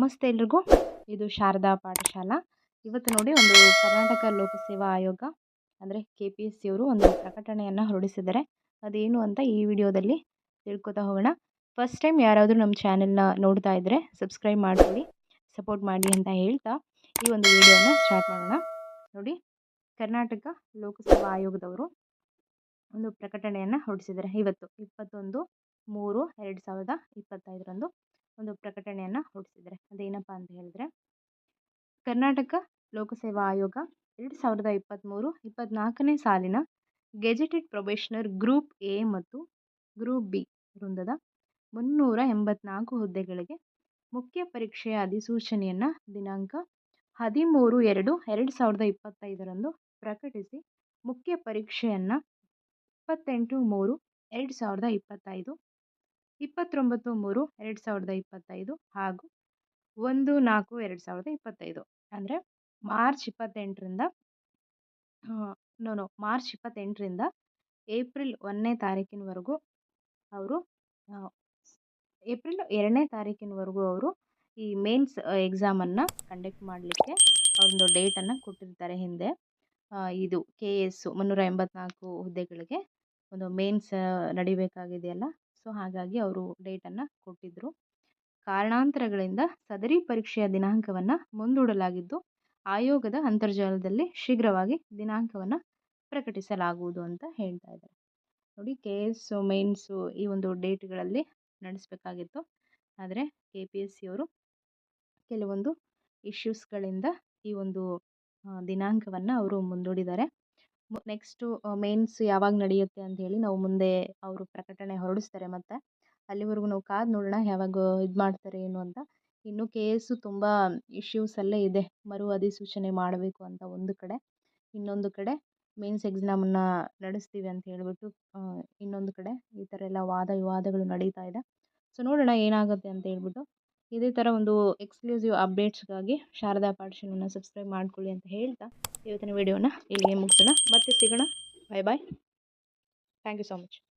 ನಮಸ್ತೆ ಎಲ್ರಿಗೂ. ಇದು ಶಾರದಾ ಪಾಠಶಾಲಾ. ಇವತ್ತು ನೋಡಿ ಒಂದು ಕರ್ನಾಟಕ ಲೋಕಸೇವಾ ಆಯೋಗ ಅಂದರೆ KPSC ಅವರು ಒಂದು ಪ್ರಕಟಣೆಯನ್ನು ಹೊರಡಿಸಿದ್ದಾರೆ. ಅದೇನು ಅಂತ ಈ ವಿಡಿಯೋದಲ್ಲಿ ತಿಳ್ಕೊತಾ ಹೋಗೋಣ. ಫಸ್ಟ್ ಟೈಮ್ ಯಾರಾದರೂ ನಮ್ಮ ಚಾನೆಲ್ನ ನೋಡ್ತಾ ಇದ್ದರೆ ಸಬ್ಸ್ಕ್ರೈಬ್ ಮಾಡ್ಕೊಳ್ಳಿ, ಸಪೋರ್ಟ್ ಮಾಡಿ ಅಂತ ಹೇಳ್ತಾ ಈ ಒಂದು ವಿಡಿಯೋನ ಸ್ಟಾರ್ಟ್ ಮಾಡೋಣ. ನೋಡಿ, ಕರ್ನಾಟಕ ಲೋಕಸೇವಾ ಆಯೋಗದವರು ಒಂದು ಪ್ರಕಟಣೆಯನ್ನು ಹೊರಡಿಸಿದ್ದಾರೆ. ಇವತ್ತು 21/3/2025 ಒಂದು ಪ್ರಕಟಣೆಯನ್ನು ಹೊರಡಿಸಿದ್ದಾರೆ. ಅದೇನಪ್ಪ ಅಂತ ಹೇಳಿದ್ರೆ, ಕರ್ನಾಟಕ ಲೋಕಸೇವಾ ಆಯೋಗ 2023-24ನೇ ಸಾಲಿನ ಗೆಜೆಟೆಡ್ ಪ್ರೊಬೇಷನರ್ ಗ್ರೂಪ್ ಎ ಮತ್ತು ಗ್ರೂಪ್ ಬಿ ವೃಂದದ 384 ಹುದ್ದೆಗಳಿಗೆ ಮುಖ್ಯ ಪರೀಕ್ಷೆಯ ಅಧಿಸೂಚನೆಯನ್ನು ದಿನಾಂಕ 13/2/2025 ಪ್ರಕಟಿಸಿ ಮುಖ್ಯ ಪರೀಕ್ಷೆಯನ್ನು 28/3/2025, 29/3/2025 ಹಾಗೂ 1/4/2025 ಅಂದರೆ ಮಾರ್ಚ್ 28ರಿಂದ ಏಪ್ರಿಲ್ 1ನೇ ತಾರೀಕಿನವರೆಗೂ ಅವರು ಏಪ್ರಿಲ್ 2ನೇ ತಾರೀಕಿನವರೆಗೂ ಅವರು ಈ ಮೇನ್ಸ್ ಎಕ್ಸಾಮನ್ನು ಕಂಡಕ್ಟ್ ಮಾಡಲಿಕ್ಕೆ ಒಂದು ಡೇಟನ್ನು ಕೊಟ್ಟಿರ್ತಾರೆ. ಹಿಂದೆ ಇದು KS 384 ಹುದ್ದೆಗಳಿಗೆ ಒಂದು ಮೇನ್ಸ್ ನಡಿಬೇಕಾಗಿದೆಯಲ್ಲ, ಸೊ ಹಾಗಾಗಿ ಅವರು ಡೇಟನ್ನು ಕೊಟ್ಟಿದ್ದರು. ಕಾರಣಾಂತರಗಳಿಂದ ಸದರಿ ಪರೀಕ್ಷೆಯ ದಿನಾಂಕವನ್ನು ಮುಂದೂಡಲಾಗಿದ್ದು ಆಯೋಗದ ಅಂತರ್ಜಾಲದಲ್ಲಿ ಶೀಘ್ರವಾಗಿ ದಿನಾಂಕವನ್ನು ಪ್ರಕಟಿಸಲಾಗುವುದು ಅಂತ ಹೇಳ್ತಾ ಇದ್ದಾರೆ. ನೋಡಿ, KS ಮೇನ್ಸು ಈ ಒಂದು ಡೇಟ್ಗಳಲ್ಲಿ ನಡೆಸಬೇಕಾಗಿತ್ತು. ಆದರೆ KPSC ಅವರು ಕೆಲವೊಂದು ಇಶ್ಯೂಸ್ಗಳಿಂದ ಈ ಒಂದು ದಿನಾಂಕವನ್ನು ಅವರು ಮುಂದೂಡಿದ್ದಾರೆ. ನೆಕ್ಸ್ಟು ಮೇನ್ಸ್ ಯಾವಾಗ ನಡೆಯುತ್ತೆ ಅಂತ ಹೇಳಿ ನಾವು ಮುಂದೆ ಅವರು ಪ್ರಕಟಣೆ ಹೊರಡಿಸ್ತಾರೆ. ಮತ್ತು ಅಲ್ಲಿವರೆಗೂ ನಾವು ಕಾದು ನೋಡೋಣ ಯಾವಾಗ ಇದು ಮಾಡ್ತಾರೆ ಏನು ಅಂತ. ಇನ್ನು KS ತುಂಬ ಇಶ್ಯೂಸಲ್ಲೇ ಇದೆ. ಮರು ಅಧಿಸೂಚನೆ ಮಾಡಬೇಕು ಅಂತ ಒಂದು ಕಡೆ, ಇನ್ನೊಂದು ಕಡೆ ಮೇನ್ಸ್ ಎಕ್ಸಾಮನ್ನು ನಡೆಸ್ತೀವಿ ಅಂತ ಹೇಳಿಬಿಟ್ಟು ಇನ್ನೊಂದು ಕಡೆ ಈ ಥರ ಎಲ್ಲ ವಾದ ವಿವಾದಗಳು ನಡೀತಾ ಇದೆ. ಸೊ ನೋಡೋಣ ಏನಾಗುತ್ತೆ ಅಂತ ಹೇಳ್ಬಿಟ್ಟು. ಇದೇ ಥರ ಒಂದು ಎಕ್ಸ್ಕ್ಲೂಸಿವ್ ಅಪ್ಡೇಟ್ಸ್ಗಾಗಿ ಶಾರದಾ ಪಾಠಶಾಲೆಯನ್ನು ಸಬ್ಸ್ಕ್ರೈಬ್ ಮಾಡ್ಕೊಳ್ಳಿ ಅಂತ ಹೇಳ್ತಾ ಇವತ್ತಿನ ವಿಡಿಯೋನ ಇಲ್ಲಿಗೆ ಮುಗಿಸೋಣ. ಮತ್ತೆ ಸಿಗೋಣ. Bye bye. Thank you so much.